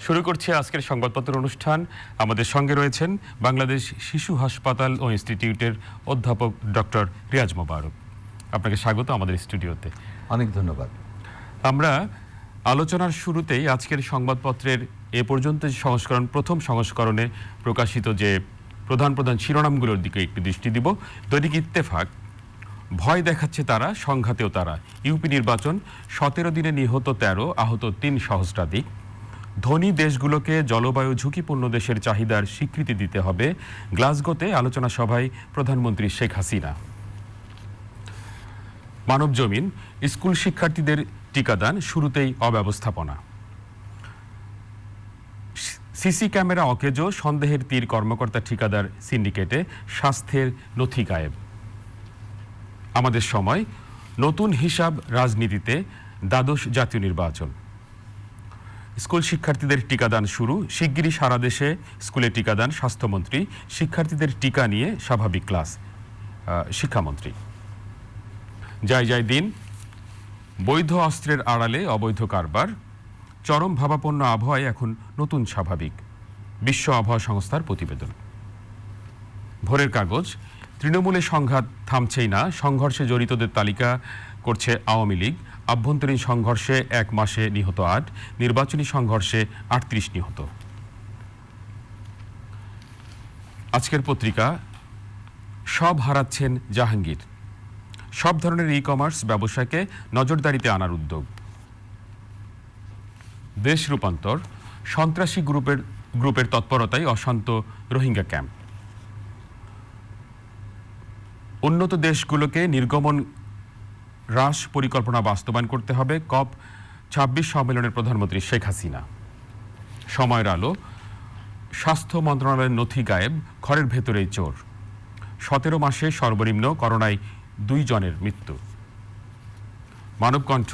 শুরু করছি আজকের সংবাদপত্র অনুষ্ঠান। আমাদের সঙ্গে রয়েছেন বাংলাদেশ শিশু হাসপাতাল ও ইনস্টিটিউটের অধ্যাপক ডক্টর রিয়াজ মোবারক। আপনাকে স্বাগত আমাদের স্টুডিওতে। অনেক ধন্যবাদ। আমরা আলোচনার শুরুতেই আজকের সংবাদপত্রের এ পর্যন্ত যে সংস্করণ, প্রথম সংস্করণে প্রকাশিত যে প্রধান প্রধান শিরোনামগুলোর দিকে একটু দৃষ্টি দিব। দৈনিক ইত্তেফাক, ভয় দেখাচ্ছে তারা, সংঘাতেও তারা। ইউপি নির্বাচন, 17 দিনে নিহত 13, আহত 3 সহস্রাধিক। ধনী দেশগুলোকে জলবায়ু ঝুঁকিপূর্ণ দেশের চাহিদার স্বীকৃতি দিতে হবে। গ্লাসগোতে আলোচনা সভায় প্রধানমন্ত্রী শেখ হাসিনা। মানব জমিন, স্কুল শিক্ষার্থীদের টিকাদান, শুরুতেই অব্যবস্থাপনা। সিসি ক্যামেরা অকেজো, সন্দেহের তীর কর্মকর্তা ঠিকাদার সিন্ডিকেটে, স্বাস্থ্যের নথি গায়েব। আমাদের সময়, নতুন হিসাব রাজনীতিতে, দ্বাদশ জাতীয় নির্বাচন। স্কুল শিক্ষার্থীদের টিকাদান শুরু, শিগগিরই সারা দেশে স্কুলে টিকাদান, স্বাস্থ্যমন্ত্রী। শিক্ষার্থীদের টিকা নিয়ে স্বাভাবিক ক্লাস, শিক্ষামন্ত্রী। যায় যায় দিন, বৈধ অস্ত্রের আড়ালে অবৈধ কারবার। চরম ভাবাপন্ন আবহাওয়ায় এখন নতুন স্বাভাবিক, বিশ্ব আবহাওয়া সংস্থার প্রতিবেদন। ভোরের কাগজ, তৃণমূলে সংঘাত থামছেই না, সংঘর্ষে জড়িতদের তালিকা করছে আওয়ামী লীগ। আভ্যন্তরীণ সংঘর্ষে 1 মাসে নিহত 8, নির্বাচনী সংঘর্ষে 38 নিহত। আজকের পত্রিকা, সব হারাচ্ছেন জাহাঙ্গীর, সব ধরনের ই কমার্স ব্যবসাকে নজরদারিতে আনার উদ্যোগ। দেশ রূপান্তর, সন্ত্রাসী গ্রুপের তৎপরতায় অশান্ত রোহিঙ্গা ক্যাম্প। উন্নত দেশগুলোকে নির্গমন হ্রাস পরিকল্পনা বাস্তবায়ন করতে হবে। COP 26 সম্মেলনের প্রধানমন্ত্রী শেখ হাসিনা। সময়ের আলো, স্বাস্থ্য মন্ত্রণালয়ের নথি গায়েব, ঘরের ভেতরেই চোর। 17 মাসে সর্বনিম্ন, করোনায় 2 জনের মৃত্যু। মানবকণ্ঠ,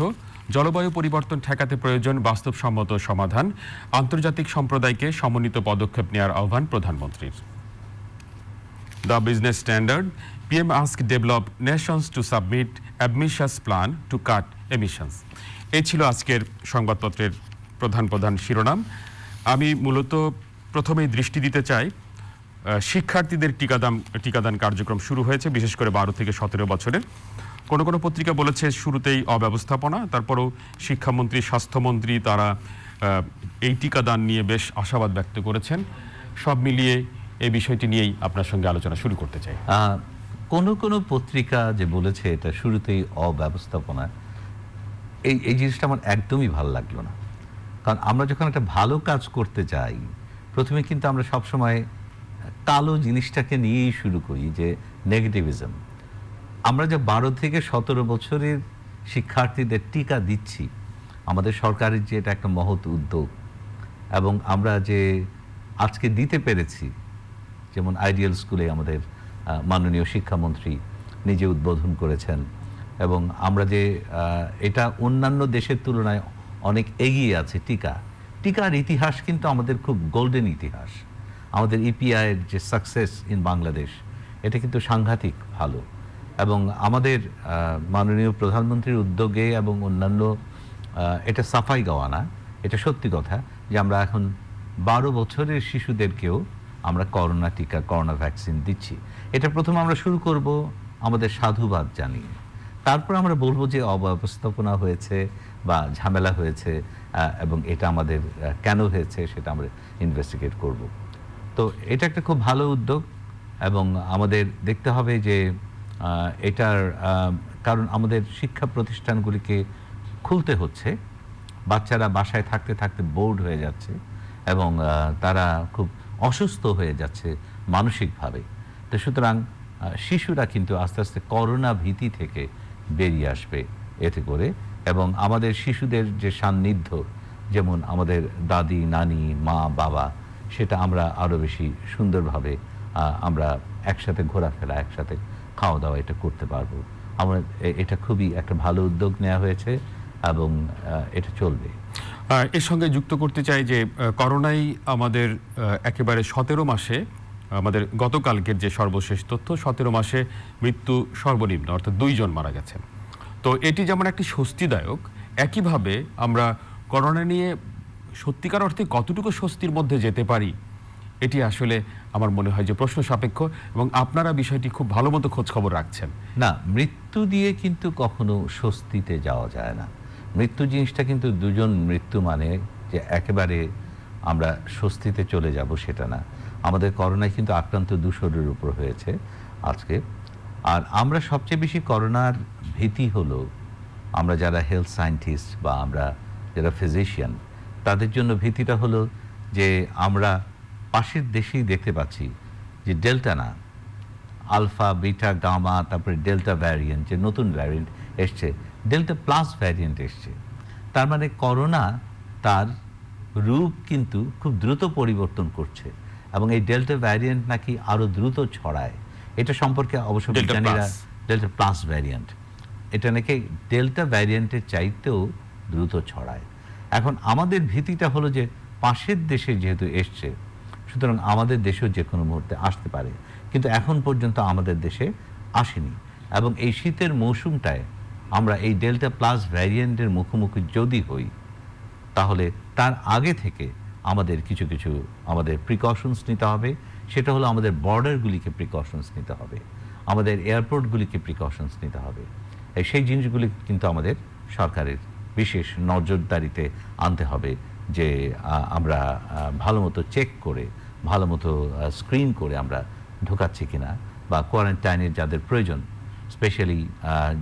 জলবায়ু পরিবর্তন ঠেকাতে প্রয়োজন বাস্তবসম্মত সমাধান। আন্তর্জাতিক সম্প্রদায়কে সমন্বিত পদক্ষেপ নেওয়ার আহ্বান প্রধানমন্ত্রীর। The business standard, PM asked developed nations to submit ambitious plan to cut emissions. এই ছিল আজকের সংবাদপত্রের প্রধান প্রধান শিরোনাম। আমি মূলত প্রথমেই দৃষ্টি দিতে চাই, শিক্ষার্থীদের টিকাদান কার্যক্রম শুরু হয়েছে, বিশেষ করে 12 থেকে 17 বছরের। কোনো কোনো পত্রিকা বলেছে শুরুতেই অব্যবস্থাপনা, তারপরেও শিক্ষামন্ত্রী, স্বাস্থ্যমন্ত্রী তারা এই টিকাদান নিয়ে বেশ আশাবাদ ব্যক্ত করেছেন। সব মিলিয়ে এই বিষয়টি নিয়েই আপনার সঙ্গে আলোচনা শুরু করতে চাই। কোনো পত্রিকা যে বলেছে এটা শুরুতেই অব্যবস্থাপনা, এই জিনিসটা আমার একদমই ভালো লাগলো না। কারণ আমরা যখন একটা ভালো কাজ করতে চাই, প্রথমে কিন্তু আমরা সবসময় কালো জিনিসটাকে নিয়েই শুরু করি, যে নেগেটিভিজম। আমরা যে 12 থেকে 17 বছরের শিক্ষার্থীদের টিকা দিচ্ছি, আমাদের সরকারের যে এটা একটা মহৎ উদ্যোগ, এবং আমরা যে আজকে দিতে পেরেছি, যেমন আইডিয়াল স্কুলে আমাদের মাননীয় শিক্ষামন্ত্রী নিজে উদ্বোধন করেছেন, এবং আমরা যে এটা অন্যান্য দেশের তুলনায় অনেক এগিয়ে আছে। টিকার ইতিহাস কিন্তু আমাদের খুব গোল্ডেন ইতিহাস। আমাদের ইপিআইয়ের যে সাকসেস ইন বাংলাদেশ, এটা কিন্তু সাংঘাতিক ভালো। এবং আমাদের মাননীয় প্রধানমন্ত্রীর উদ্যোগে এবং অন্যান্য, এটা সাফাই গাওয়া না, এটা সত্যি কথা যে আমরা এখন 12 বছরের শিশুদেরকেও আমরা করোনা টিকা, করোনা ভ্যাকসিন দিচ্ছি। এটা প্রথম আমরা শুরু করব আমাদের সাধুবাদ জানিয়ে, তারপর আমরা বলবো যে অব্যবস্থাপনা হয়েছে বা ঝামেলা হয়েছে, এবং এটা আমাদের কেন হয়েছে সেটা আমরা ইনভেস্টিগেট করব। তো এটা একটা খুব ভালো উদ্যোগ, এবং আমাদের দেখতে হবে যে এটার কারণ আমাদের শিক্ষা প্রতিষ্ঠানগুলিকে খুলতে হচ্ছে। বাচ্চারা বাসায় থাকতে থাকতে বোর্ড হয়ে যাচ্ছে, এবং তারা খুব অসুস্থ হয়ে যাচ্ছে মানসিকভাবে। তো সুতরাং শিশুরা কিন্তু আস্তে আস্তে করোনা ভীতি থেকে বেরিয়ে আসবে এতে করে, এবং আমাদের শিশুদের যে সান্নিধ্য, যেমন আমাদের দাদি, নানি, মা, বাবা, সেটা আমরা আরও বেশি সুন্দরভাবে আমরা একসাথে ঘোরাফেরা, একসাথে খাওয়া দাওয়া এটা করতে পারবো। আমরা এটা খুবই একটা ভালো উদ্যোগ নেওয়া হয়েছে, এবং এটা চলবে। এর সঙ্গে যুক্ত করতে চাই যে করোনাই আমাদের একেবারে 17 মাসে, আমাদের গতকালকের যে সর্বশেষ তথ্য, 17 মাসে মৃত্যু সর্বনিম্ন, অর্থাৎ 2 জন মারা গেছেন। তো এটি যেমন একটি স্বস্তিদায়ক, একইভাবে আমরা করোনা নিয়ে সত্যিকার অর্থে কতটুকু স্বস্তির মধ্যে যেতে পারি, এটি আসলে আমার মনে হয় যে প্রশ্ন সাপেক্ষ, এবং আপনারা বিষয়টি খুব ভালো মতো খোঁজ খবর রাখছেন। না, মৃত্যু দিয়ে কিন্তু কখনো স্বস্তিতে যাওয়া যায় না। মৃত্যু জিনিসটা কিন্তু দুজন মৃত্যু মানে যে একেবারে আমরা স্বস্তিতে চলে যাব সেটা না। আমাদের করোনায় কিন্তু আক্রান্ত 200-এর উপর হয়েছে আজকে। আর আমরা সবচেয়ে বেশি করোনার ভীতি হলো আমরা যারা হেলথ সায়েন্টিস্ট বা আমরা যারা ফিজিশিয়ান, তাদের জন্য ভীতিটা হলো যে আমরা পাশের দেশেই দেখতে পাচ্ছি যে ডেল্টা না, আলফা, বিটা, গামা, তারপরে ডেল্টা ভ্যারিয়েন্ট, যে নতুন ভ্যারিয়েন্ট এসছে, ডেল্টা প্লাস ভ্যারিয়েন্ট এসছে। তার মানে করোনা তার রূপ কিন্তু খুব দ্রুত পরিবর্তন করছে, এবং এই ডেল্টা ভ্যারিয়েন্ট নাকি আরও দ্রুত ছড়ায়। এটা সম্পর্কে অবশ্য ডেল্টা বিজ্ঞানীরা, প্লাস। ডেল্টা প্লাস ভ্যারিয়েন্ট, এটা নাকি ডেল্টা ভ্যারিয়েন্টের চাইতেও দ্রুত ছড়ায়। এখন আমাদের ভীতিটা হলো যে পাশের দেশে যেহেতু এসছে, সুতরাং আমাদের দেশেও যে কোনো মুহূর্তে আসতে পারে, কিন্তু এখন পর্যন্ত আমাদের দেশে আসেনি। এবং এই শীতের মৌসুমটায় আমরা এই ডেল্টা প্লাস ভ্যারিয়েন্টের মুখোমুখি যদি হই, তাহলে তার আগে থেকে আমাদের কিছু কিছু আমাদের প্রিকশনস নিতে হবে। সেটা হলো আমাদের বর্ডারগুলিকে প্রিকশনস নিতে হবে, আমাদের এয়ারপোর্টগুলিকে প্রিকশনস নিতে হবে। সেই জিনিসগুলি কিন্তু আমাদের সরকারের বিশেষ নজরদারিতে আনতে হবে, যে আমরা ভালো মতো চেক করে, ভালো মতো স্ক্রিন করে আমরা ঢোকাচ্ছি কিনা, বা কোয়ারেন্টাইনের যাদের প্রয়োজন, স্পেশালি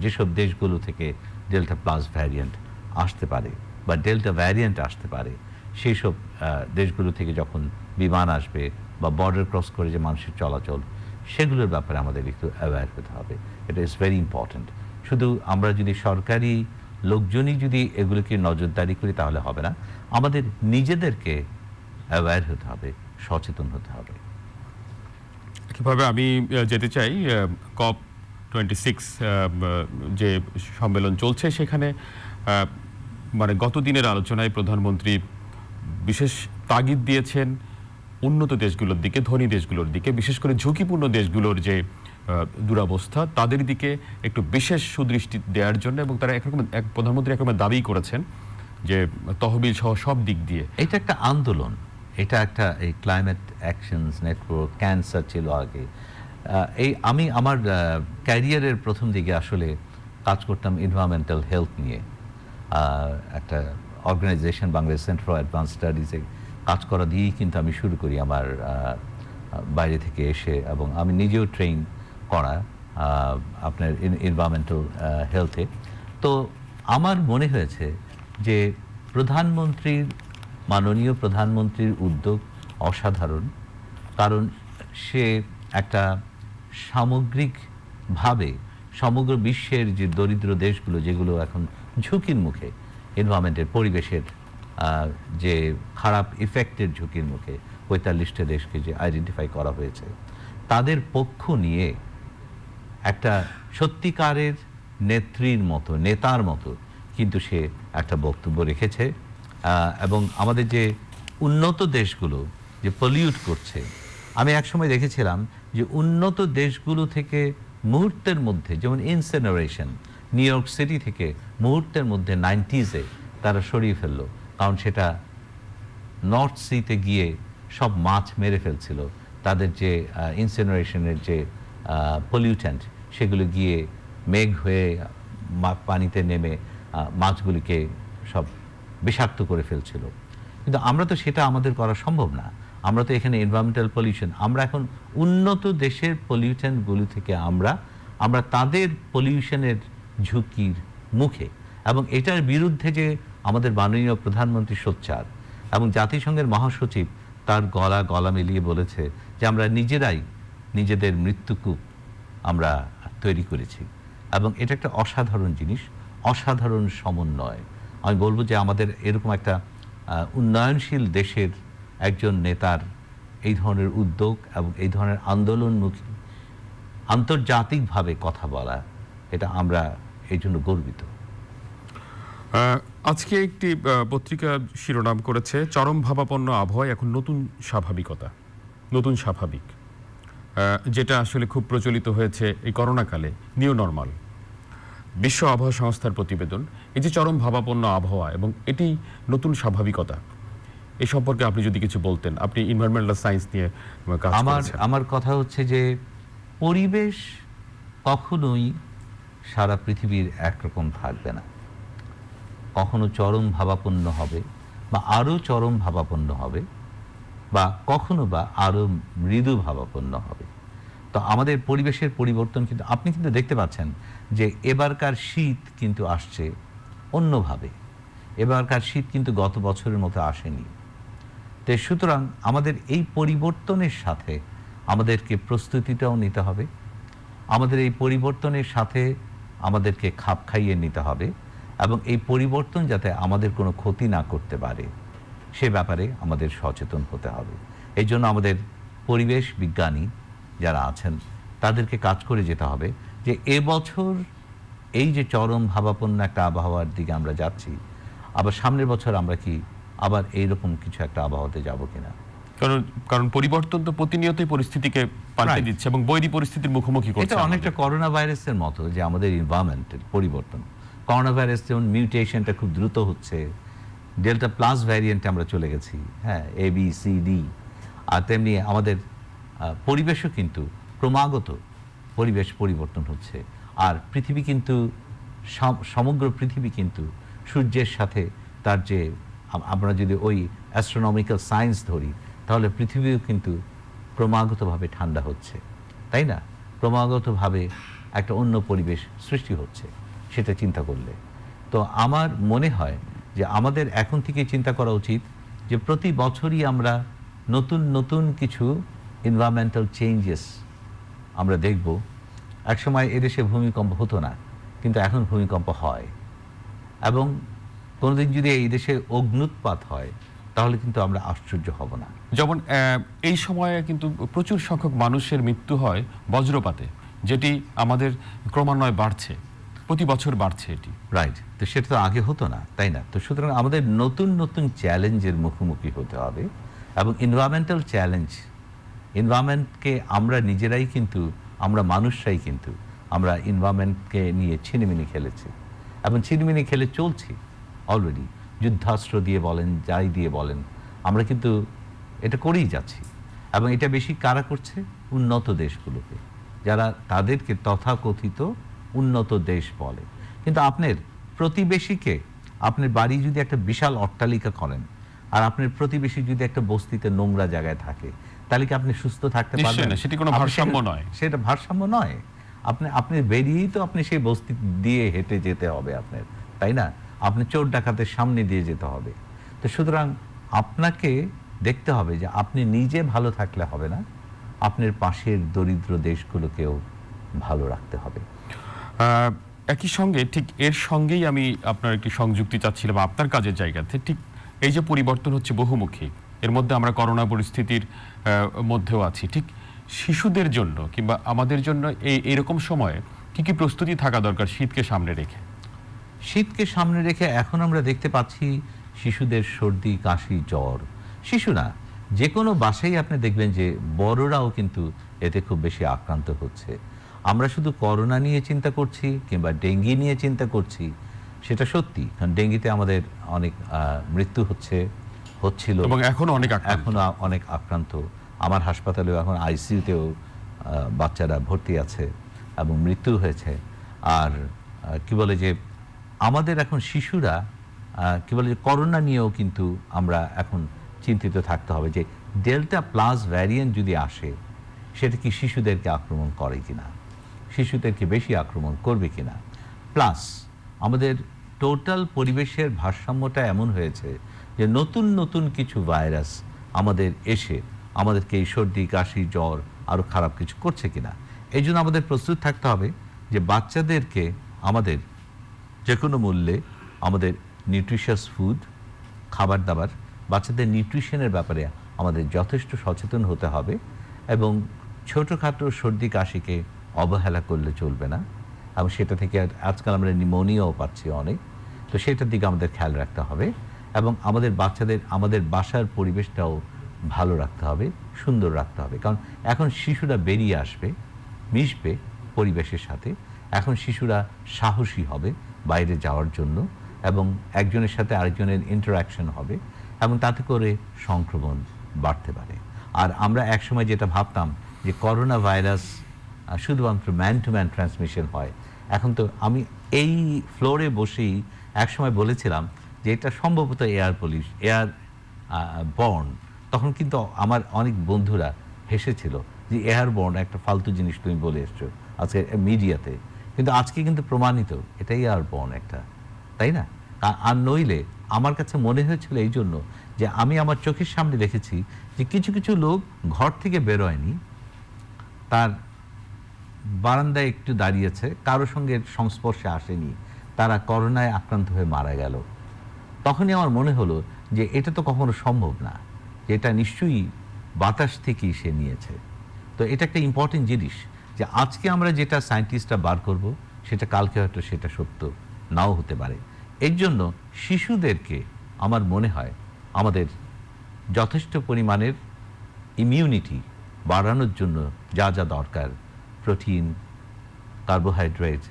যেসব দেশগুলো থেকে ডেল্টা প্লাস ভ্যারিয়েন্ট আসতে পারে বা ডেল্টা ভ্যারিয়েন্ট আসতে পারে, সেই সব দেশগুলো থেকে যখন বিমান আসবে বা বর্ডার ক্রস করে যে মানুষের চলাচল, সেগুলোর ব্যাপারে আমাদের একটু অ্যাওয়্যার হতে হবে। এটা ইজ ভেরি ইম্পর্ট্যান্ট। শুধু আমরা যদি সরকারি লোকজনই যদি এগুলোকে নজরদারি করি তাহলে হবে না, আমাদের নিজেদেরকে অ্যাওয়্যার হতে হবে, সচেতন হতে হবে। একইভাবে আমি যেতে চাই COP26 যে সম্মেলন চলছে সেখানে মানে গত দিনের আলোচনায় প্রধানমন্ত্রী বিশেষ তাগিদ দিয়েছেন উন্নত দেশগুলোর দিকে, ধনী দেশগুলোর দিকে, বিশেষ করে ঝুঁকিপূর্ণ দেশগুলোর যে দুরবস্থা তাদের দিকে একটু বিশেষ সুদৃষ্টি দেওয়ার জন্য, এবং তারা প্রধানমন্ত্রী একরকম দাবি করেছেন যে তহবিল সহ সব দিক দিয়ে। এটা একটা আন্দোলন, এটা একটা এই ক্লাইমেট অ্যাকশনস নেটওয়ার্ক, ক্যান্সার ছিল আগে। এই আমি আমার ক্যারিয়ারের প্রথম দিকে আসলে কাজ করতাম এনভায়রনমেন্টাল হেলথ নিয়ে। একটা organisation Bangladesh centre for advance স্টাডিজে কাজ করা দিয়েই কিন্তু আমি শুরু করি আমার বাইরে থেকে এসে, এবং আমি নিজেও ট্রেন করা আপনার এনভায়রনমেন্টাল হেলথে। তো আমার মনে হয়েছে যে মাননীয় প্রধানমন্ত্রীর উদ্যোগ অসাধারণ, কারণ সে একটা সামগ্রিকভাবে সমগ্র বিশ্বের যে দরিদ্র দেশগুলো যেগুলো এখন ঝুঁকির মুখে, এনভায়রনমেন্টের, পরিবেশের যে খারাপ ইফেক্টের ঝুঁকির মুখে 45টা দেশকে যে আইডেন্টিফাই করা হয়েছে, তাদের পক্ষ নিয়ে একটা সত্যিকারের নেত্রীর মতো, নেতার মতো কিন্তু সে একটা বক্তব্য রেখেছে। এবং আমাদের যে উন্নত দেশগুলো যে পলিউট করছে, আমি একসময় দেখেছিলাম যে উন্নত দেশগুলো থেকে মুহূর্তের মধ্যে, যেমন ইনসিনারেশন নিউ ইয়র্ক সিটি থেকে মুহূর্তের মধ্যে 90s-এ তারা সরিয়ে ফেললো, কারণ সেটা নর্থ সিতে গিয়ে সব মাছ মেরে ফেলছিল। তাদের যে ইনসিনারেশনের যে পলিউট্যান্ট, সেগুলো গিয়ে মেঘ হয়ে পানিতে নেমে মাছগুলিকে সব বিষাক্ত করে ফেলছিল। কিন্তু আমরা তো সেটা আমাদের করা সম্ভব না। আমরা তো এখানে এনভায়রনমেন্টাল পলিউশন, আমরা এখন উন্নত দেশের পলিউশনগুলো থেকে আমরা তাদের পলিউশনের ঝুঁকির মুখে, এবং এটার বিরুদ্ধে যে আমাদের মাননীয় প্রধানমন্ত্রী সোচ্চার, এবং জাতিসংঘের মহাসচিব তার গলা মিলিয়ে বলেছে যে আমরা নিজেরাই নিজেদের মৃত্যুকূপ আমরা তৈরি করেছি। এবং এটা একটা অসাধারণ জিনিস, অসাধারণ সমন্বয়। আমি বলবো যে আমাদের এরকম একটা উন্নয়নশীল দেশের একজন নেতার এই ধরনের উদ্যোগ এবং এই ধরনের আন্দোলনমুখী আন্তর্জাতিকভাবে কথা বলা, এটা আমরা এই জন্য গর্বিত। আজকে একটি পত্রিকা শিরোনাম করেছে, চরম ভাবাপন্ন আবহাওয়া এখন নতুন স্বাভাবিকতা, নতুন স্বাভাবিক, যেটা আসলে খুব প্রচলিত হয়েছে এই করোনাকালে, নিউ নর্মাল। বিশ্ব আবহাওয়া সংস্থার প্রতিবেদন, এই যে চরম ভাবাপন্ন আবহাওয়া এবং এটি নতুন স্বাভাবিকতা, এই সম্পর্কে আপনি যদি কিছু বলতেন। আপনি এনভায়রনমেন্টাল সায়েন্স নিয়ে কাজ করেছেন। আমার কথা হচ্ছে যে পরিবেশ কখনোই সারা পৃথিবীর একরকম থাকবে না, কখনো চরম ভাবাপন্ন হবে বা আরো চরম ভাবাপন্ন হবে, বা কখনো বা আরো মৃদু ভাবাপন্ন হবে। তো আমাদের পরিবেশের পরিবর্তন কিন্তু আপনি কিন্তু দেখতে পাচ্ছেন যে এবারকার শীত কিন্তু আসছে অন্যভাবে, এবারকার শীত কিন্তু গত বছরের মতো আসেনি। তো সুতরাং আমাদের এই পরিবর্তনের সাথে আমাদেরকে প্রস্তুতিটাও নিতে হবে, আমাদের এই পরিবর্তনের সাথে আমাদেরকে খাপ খাইয়ে নিতে হবে, এবং এই পরিবর্তন যাতে আমাদের কোনো ক্ষতি না করতে পারে সে ব্যাপারে আমাদের সচেতন হতে হবে। এই জন্য আমাদের পরিবেশ বিজ্ঞানী যারা আছেন তাদেরকে কাজ করে যেতে হবে যে এবছর এই যে চরম ভাবাপন্ন একটা আবহাওয়ার দিকে আমরা যাচ্ছি, আবার সামনের বছর আমরা কি আবার এইরকম কিছু একটা আবহাওয়াতে যাব কিনা। কারণ পরিবর্তন তো প্রতিনিয়তই পরিস্থিতিকে পাল্টে দিচ্ছে এবং বৈরী পরিস্থিতির মুখোমুখি করছে। এটা অনেকটা করোনা ভাইরাসের মতো, যে আমাদের এনভায়রনমেন্টের পরিবর্তন। করোনা ভাইরাস যেমন মিউটেশনটা খুব দ্রুত হচ্ছে, ডেল্টা প্লাস ভ্যারিয়েন্টে আমরা চলে গেছি, হ্যাঁ, ABCD, আর তেমনি আমাদের পরিবেশও কিন্তু ক্রমাগত পরিবেশ পরিবর্তন হচ্ছে। আর পৃথিবী কিন্তু সমগ্র পৃথিবী কিন্তু সূর্যের সাথে তার যে আমরা যদি ওই অ্যাস্ট্রোনমিক্যাল সায়েন্স ধরি তাহলে পৃথিবীও কিন্তু ক্রমাগতভাবে ঠান্ডা হচ্ছে, তাই না? ক্রমাগতভাবে একটা অন্য পরিবেশ সৃষ্টি হচ্ছে সেটা চিন্তা করলে। তো আমার মনে হয় যে আমাদের এখন থেকে চিন্তা করা উচিত যে প্রতি বছরই আমরা নতুন নতুন কিছু এনভায়রনমেন্টাল চেঞ্জেস আমরা দেখব। একসময় এদেশে ভূমিকম্প হতো না, কিন্তু এখন ভূমিকম্প হয়, এবং কোনোদিন যদি এই দেশে অগ্ন্যুৎপাত হয় তাহলে কিন্তু আমরা আশ্চর্য হব না। যেমন এই সময়ে কিন্তু প্রচুর সংখ্যক মানুষের মৃত্যু হয় বজ্রপাতে, যেটি আমাদের ক্রমান্বয়ে বাড়ছে, প্রতি বছর বাড়ছে এটি। রাইট, তো সেটা তো আগে হতো না, তাই না? তো সুতরাং আমাদের নতুন নতুন চ্যালেঞ্জের মুখোমুখি হতে হবে, এবং এনভায়রনমেন্টাল চ্যালেঞ্জ, এনভায়রনমেন্টকে আমরা নিজেরাই কিন্তু, আমরা মানুষরাই কিন্তু আমরা এনভায়রনমেন্টকে নিয়ে ছিনিমিনি খেলেছি, এবং ছিনিমিনি খেলে চলছি অলরেডি। যুদ্ধাস্ত্র দিয়ে বলেন, যাই দিয়ে বলেন, আমরা কিন্তু এটা করেই যাচ্ছি। এবং এটা বেশি কারা করছে? উন্নত দেশগুলোকে, যারা তাদেরকে তথাকথিত উন্নত দেশ বলে। কিন্তু আপনার প্রতিবেশীকে, আপনার বাড়ি যদি একটা বিশাল অট্টালিকা করেন আর আপনার প্রতিবেশী যদি একটা বস্তিতে নোংরা জায়গায় থাকে, তাহলে কি আপনি সুস্থ থাকতে পারবেন? সেটি কোনো ভারসাম্য নয়। সেটা ভারসাম্য নয়। আপনি বেরিয়েই তো আপনি সেই বস্তি দিয়ে হেঁটে যেতে হবে আপনার, তাই না? আপনি চোর ডাকাতের সামনে দিয়ে যেতে হবে। তো সুতরাং আপনাকে দেখতে হবে যে আপনি নিজে ভালো থাকলে হবে না, আপনার পাশের দরিদ্র দেশগুলোকেও ভালো রাখতে হবে। একই সঙ্গে ঠিক এর সঙ্গেই আমি আপনার একটি সংযুক্তি চাচ্ছিলাম আপনার কাজের জায়গাতে। ঠিক এই যে পরিবর্তন হচ্ছে বহুমুখী, এর মধ্যে আমরা করোনা পরিস্থিতির মধ্যেও আছি। ঠিক শিশুদের জন্য কিংবা আমাদের জন্য এইরকম সময়ে কি কি প্রস্তুতি থাকা দরকার শীতকে সামনে রেখে? শীতকে সামনে রেখে এখন আমরা দেখতে পাচ্ছি শিশুদের সর্দি, কাশি, জ্বর। শিশু না, যে কোনো বাসায় আপনি দেখবেন যে বড়রাও কিন্তু এতে খুব বেশি আক্রান্ত হচ্ছে। আমরা শুধু করোনা নিয়ে চিন্তা করছি কিংবা ডেঙ্গি নিয়ে চিন্তা করছি, সেটা সত্যি, কারণ ডেঙ্গিতে আমাদের অনেক মৃত্যু হচ্ছিল এবং এখনো অনেক আক্রান্ত। আমার হাসপাতালেও এখন আইসিইউতেও বাচ্চারা ভর্তি আছে এবং মৃত্যু হয়েছে। আর কি বলে যে আমাদের এখন শিশুরা কি বলে যে করোনা নিয়েও কিন্তু আমরা এখন চিন্তিত থাকতে হবে যে ডেল্টা প্লাস ভ্যারিয়েন্ট যদি আসে সেটা কি শিশুদেরকে আক্রমণ করে কিনা, শিশুদেরকে বেশি আক্রমণ করবে কিনা। প্লাস আমাদের টোটাল পরিবেশের ভারসাম্যটা এমন হয়েছে যে নতুন নতুন কিছু ভাইরাস আমাদের এসে আমাদেরকে এই সর্দি, কাশি, জ্বর আরও খারাপ কিছু করছে কিনা। এই জন্য আমাদের প্রস্তুত থাকতে হবে যে বাচ্চাদেরকে আমাদের যে কোনো মূল্যে আমাদের নিউট্রিশাস ফুড, খাবার দাবার, বাচ্চাদের নিউট্রিশনের ব্যাপারে আমাদের যথেষ্ট সচেতন হতে হবে, এবং ছোটোখাটো সর্দি কাশিকে অবহেলা করলে চলবে না। এবং সেটা থেকে আজকাল আমরা নিউমোনিয়াও পাচ্ছি অনেক, তো সেটার দিকে আমাদের খেয়াল রাখতে হবে, এবং আমাদের বাচ্চাদের আমাদের বাসার পরিবেশটাও ভালো রাখতে হবে, সুন্দর রাখতে হবে। কারণ এখন শিশুরা বেরিয়ে আসবে, মিশবে পরিবেশের সাথে, এখন শিশুরা সাহসী হবে বাইরে যাওয়ার জন্য, এবং একজনের সাথে আরেকজনের ইন্টারাকশন হবে, এবং তাতে করে সংক্রমণ বাড়তে পারে। আর আমরা একসময় যেটা ভাবতাম যে করোনা ভাইরাস শুধুমাত্র ম্যান টু ম্যান ট্রান্সমিশন হয়, এখন তো আমি এই ফ্লোরে বসেই একসময় বলেছিলাম যে এটা সম্ভবত এয়ার বর্ন। তখন কিন্তু আমার অনেক বন্ধুরা হেসেছিল যে এয়ার বর্ন একটা ফালতু জিনিস তুমি বলে এসছো আজকে মিডিয়াতে, কিন্তু আজকে কিন্তু প্রমাণিত এটা এয়ার বর্ন একটা, তাই না? আর নইলে আমার কাছে মনে হয়েছিল এই জন্য যে আমি আমার চোখের সামনে দেখেছি যে কিছু কিছু লোক ঘর থেকে বেরোয়নি, তার বারান্দায় একটু দাঁড়িয়েছে, কারো সঙ্গে সংস্পর্শে আসেনি, তারা করোনায় আক্রান্ত হয়ে মারা গেল। তখনই আমার মনে হলো যে এটা তো কখনো সম্ভব না, যে এটা নিশ্চয়ই বাতাস থেকেই সে নিয়েছে। তো এটা একটা ইম্পর্টেন্ট জিনিস যে আজকে আমরা যেটা সায়েন্টিস্টরা বার করব সেটা কালকে হয়তো সেটা সত্য নাও হতে পারে। এর জন্য শিশুদেরকে আমার মনে হয় আমাদের যথেষ্ট পরিমাণের ইমিউনিটি বাড়ানোর জন্য যা যা দরকার, প্রোটিন, কার্বোহাইড্রেট,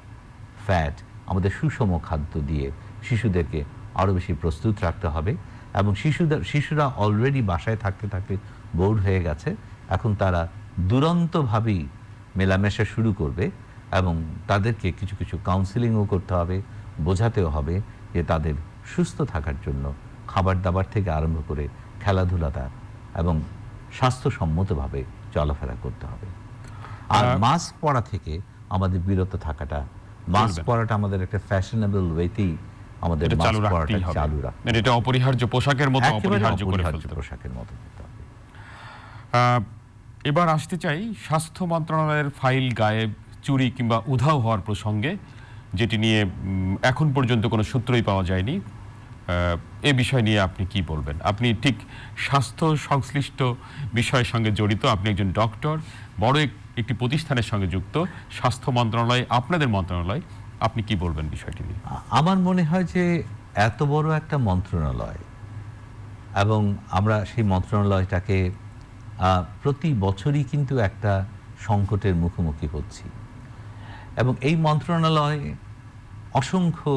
ফ্যাট, আমাদের সুষম খাদ্য দিয়ে শিশুদেরকে আরও বেশি প্রস্তুত রাখতে হবে। এবং শিশুরা অলরেডি বাসায় থাকতে থাকতে বোর হয়ে গেছে, এখন তারা দুরন্তভাবেই মেলামেশা শুরু করবে এবং তাদেরকে কিছু কিছু কাউন্সিলিংও করতে হবে, বোঝাতেও হবে যে তাদের সুস্থ থাকার জন্য খাবার দাবার থেকে আরম্ভ করে খেলাধুলাটা এবং স্বাস্থ্যসম্মতভাবে চলাফেরা করতে হবে। আর মাস্ক পরা থেকে আমাদের বিরত থাকাটা, মাস্ক পরাটা আমাদের একটা ফ্যাশনেবল ওয়েতেই আমাদের মাস্ক পরাটা চালু রাখতে হবে। এটা অপরিহার্য পোশাকের মতো অপরিহার্য করে ফেলতে হবে। পোশাকের মতো করতে হবে। এবার আসতে চাই স্বাস্থ্য মন্ত্রণালয়ের ফাইল গায়েব, চুরি কিংবা উধাও হওয়ার প্রসঙ্গে, যেটি নিয়ে এখন পর্যন্ত কোনো সূত্রই পাওয়া যায়নি। এ বিষয় নিয়ে আপনি কি বলবেন? আপনি ঠিক স্বাস্থ্য সংশ্লিষ্ট বিষয়ের সঙ্গে জড়িত, আপনি একজন ডক্টর, বড় একটি প্রতিষ্ঠানের সঙ্গে যুক্ত, স্বাস্থ্য মন্ত্রণালয় আপনাদের মন্ত্রণালয়, আপনি কি বলবেন বিষয়টি নিয়ে? আমার মনে হয় যে এত বড় একটা মন্ত্রণালয় এবং আমরা সেই মন্ত্রণালয়টাকে প্রতি বছরই কিন্তু একটা সংকটের মুখোমুখি হচ্ছি এবং এই মন্ত্রণালয় অসংখ্য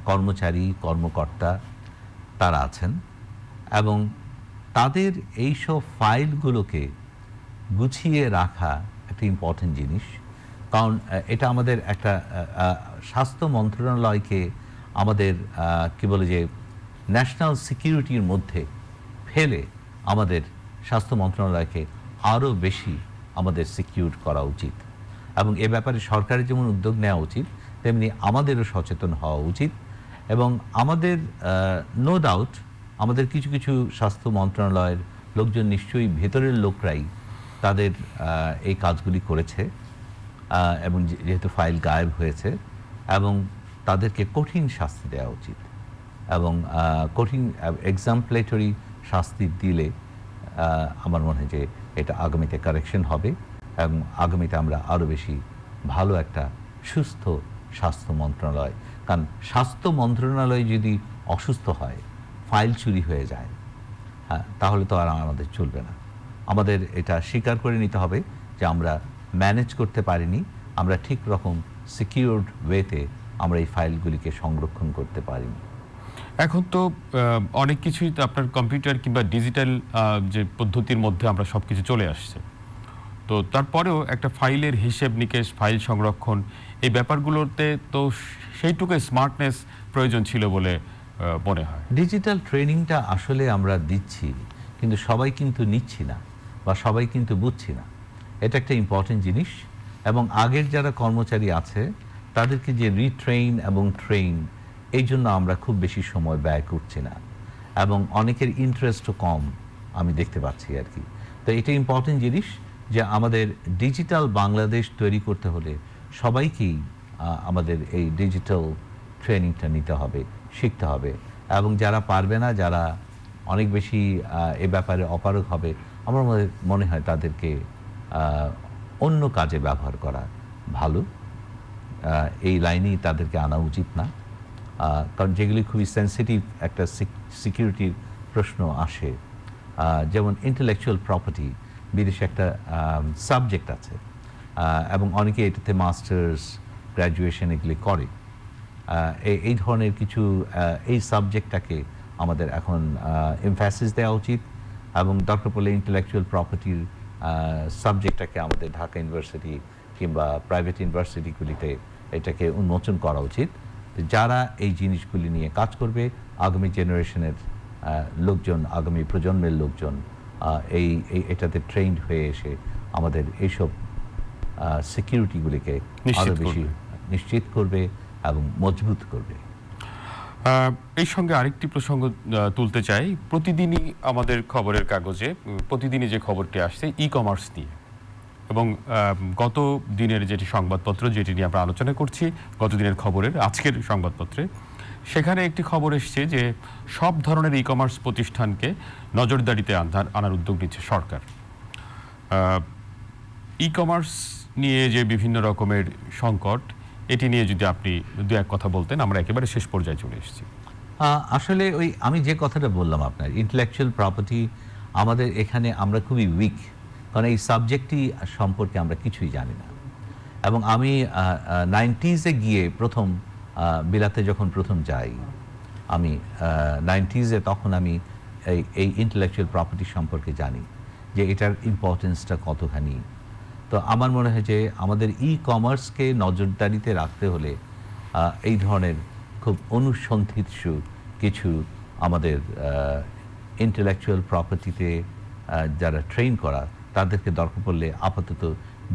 কর্মচারী, কর্মকর্তা তারা আছেন এবং তাদের এইসব ফাইলগুলোকে গুছিয়ে রাখা একটা ইম্পর্টেন্ট জিনিস। কারণ এটা আমাদের একটা স্বাস্থ্য মন্ত্রণালয়কে আমাদের কি বলে যে ন্যাশনাল সিকিউরিটির মধ্যে ফেলে আমাদের স্বাস্থ্য মন্ত্রণালয়কে আরও বেশি আমাদের সিকিউর করা উচিত এবং এ ব্যাপারে সরকারের যেমন উদ্যোগ নেওয়া উচিত তেমনি আমাদেরও সচেতন হওয়া উচিত। এবং আমাদের নো ডাউট আমাদের কিছু কিছু স্বাস্থ্য মন্ত্রণালয়ের লোকজন নিশ্চয়ই ভেতরের লোকরাই তাদের এই কাজগুলি করেছে এবং যেহেতু ফাইল গায়েব হয়েছে এবং তাদেরকে কঠিন শাস্তি দেওয়া উচিত এবং কঠিন এক্সাম্পলেটরি শাস্তি দিলে আমার মনে হয় যে এটা আগামীতে কারেকশন হবে এবং আগামীতে আমরা আরও বেশি ভালো একটা সুস্থ স্বাস্থ্য মন্ত্রণালয়, কারণ স্বাস্থ্য মন্ত্রণালয় যদি অসুস্থ হয়, ফাইল চুরি হয়ে যায়, হ্যাঁ, তাহলে তো আর আমাদের চলবে না। আমাদের এটা স্বীকার করে নিতে হবে যে আমরা ম্যানেজ করতে পারিনি, আমরা ঠিক রকম সিকিউরড ওয়েতে আমরা এই ফাইলগুলিকে সংরক্ষণ করতে পারিনি। এখন তো অনেক কিছুই তো আপনার কম্পিউটার কিংবা ডিজিটাল যে পদ্ধতির মধ্যে আমরা সব কিছু চলে আসছে, তো তারপরেও একটা ফাইলের হিসেব নিকেশ, ফাইল সংরক্ষণ, এই ব্যাপারগুলোতে তো সেইটুকু স্মার্টনেস প্রয়োজন ছিল বলে মনে হয়। ডিজিটাল ট্রেনিংটা আসলে আমরা দিচ্ছি, কিন্তু সবাই কিন্তু নিচ্ছি না বা সবাই কিন্তু বুঝছি না। এটা একটা ইম্পর্টেন্ট জিনিস এবং আগের যারা কর্মচারী আছে তাদেরকে যে রিট্রেইন এবং ট্রেইন, এই জন্য আমরা খুব বেশি সময় ব্যয় করছি না এবং অনেকের ইন্টারেস্টও কম আমি দেখতে পাচ্ছি আর কি। তো এটা ইম্পর্টেন্ট জিনিস যে আমাদের ডিজিটাল বাংলাদেশ তৈরি করতে হলে সবাইকেই আমাদের এই ডিজিটাল ট্রেনিংটা নিতে হবে, শিখতে হবে এবং যারা পারবে না, যারা অনেক বেশি এ ব্যাপারে অপারগ হবে, আমার মনে হয় তাদেরকে অন্য কাজে ব্যবহার করা ভালো। এই লাইনেই তাদেরকে আনা উচিত না, কারণ যেগুলি খুবই সেন্সিটিভ একটা সিকিউরিটির প্রশ্ন আসে, যেমন ইন্টেলেকচুয়াল প্রপার্টি, বিদেশে একটা সাবজেক্ট আছে এবং অনেকে এটাতে মাস্টার্স, গ্র্যাজুয়েশন এগুলি করে। এই ধরনের কিছু এই সাবজেক্টটাকে আমাদের এখন এমফ্যাসিস দেওয়া উচিত, এবং দরকার পড়লে ইন্টেলেকচুয়াল প্রপার্টির সাবজেক্টটাকে আমাদের ঢাকা ইউনিভার্সিটি কিংবা প্রাইভেট ইউনিভার্সিটিগুলিতে এটাকে উন্মোচন করা উচিত। যারা এই জিনিসগুলি নিয়ে কাজ করবে, আগামী জেনারেশনের লোকজন, আগামী প্রজন্মের লোকজন এটাতে ট্রেন্ড হয়ে এসে আমাদের এইসব সিকিউরিটিগুলিকে আরও বেশি নিশ্চিত করবে এবং মজবুত করবে। এই সঙ্গে আরেকটি প্রসঙ্গ তুলতে চাই। প্রতিদিনই আমাদের খবরের কাগজে প্রতিদিনই যে খবরটি আসছে ই কমার্স নিয়ে, এবং গত দিনের যেটি সংবাদপত্র যেটি নিয়ে আমরা আলোচনা করছি, গত দিনের খবরের আজকের সংবাদপত্রে সেখানে একটি খবর এসছে যে সব ধরনের ই কমার্স প্রতিষ্ঠানকে নজরদারিতে আনার উদ্যোগ নিচ্ছে সরকার। ই কমার্স নিয়ে যে বিভিন্ন রকমের সংকট, এটি নিয়ে যদি আপনি দু এক কথা বলতেন, আমরা একেবারে শেষ পর্যায়ে চলে এসেছি। আসলে ওই আমি যে কথাটা বললাম আপনার, ইন্টেলেকচুয়াল প্রপার্টি আমাদের এখানে আমরা খুবই উইক, কারণ এই সাবজেক্টটি সম্পর্কে আমরা কিছুই জানি না। এবং আমি 90s-এ গিয়ে প্রথম বিলাতে যখন প্রথম যাই, আমি 90s-এ তখন আমি এই ইন্টেলেকচুয়াল প্রপার্টি সম্পর্কে জানি যে এটার ইম্পর্টেন্সটা কতখানি। তো আমার মনে হয় যে আমাদের ই কমার্সকে নজরদারিতে রাখতে হলে এই ধরনের খুব অনুসন্ধিৎসু কিছু আমাদের ইন্টেলেকচুয়াল প্রপার্টিতে যারা ট্রেন করা, তাদেরকে দরকার পড়লে আপাতত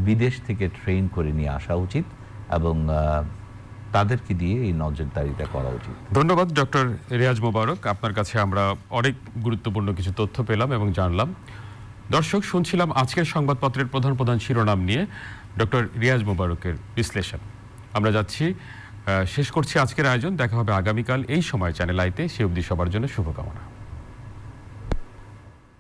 বিদেশ থেকে ট্রেন করে নিয়ে আসা উচিত এবং তাদেরকে দিয়ে এই নজরদারিটা করা উচিত। ধন্যবাদ ডক্টর রিয়াজ মোবারক, আপনার কাছে আমরা অনেক গুরুত্বপূর্ণ কিছু তথ্য পেলাম এবং জানলাম। দর্শক, শুনছিলাম আজকের সংবাদপত্রের প্রধান প্রধান শিরোনাম নিয়ে ডক্টর রিয়াজ মোবারকের বিশ্লেষণ। আমরা যাচ্ছি, শেষ করছি আজকের আয়োজন। দেখা হবে আগামীকাল এই সময় চ্যানেল আইতে। সে অবধি সবার জন্য শুভকামনা।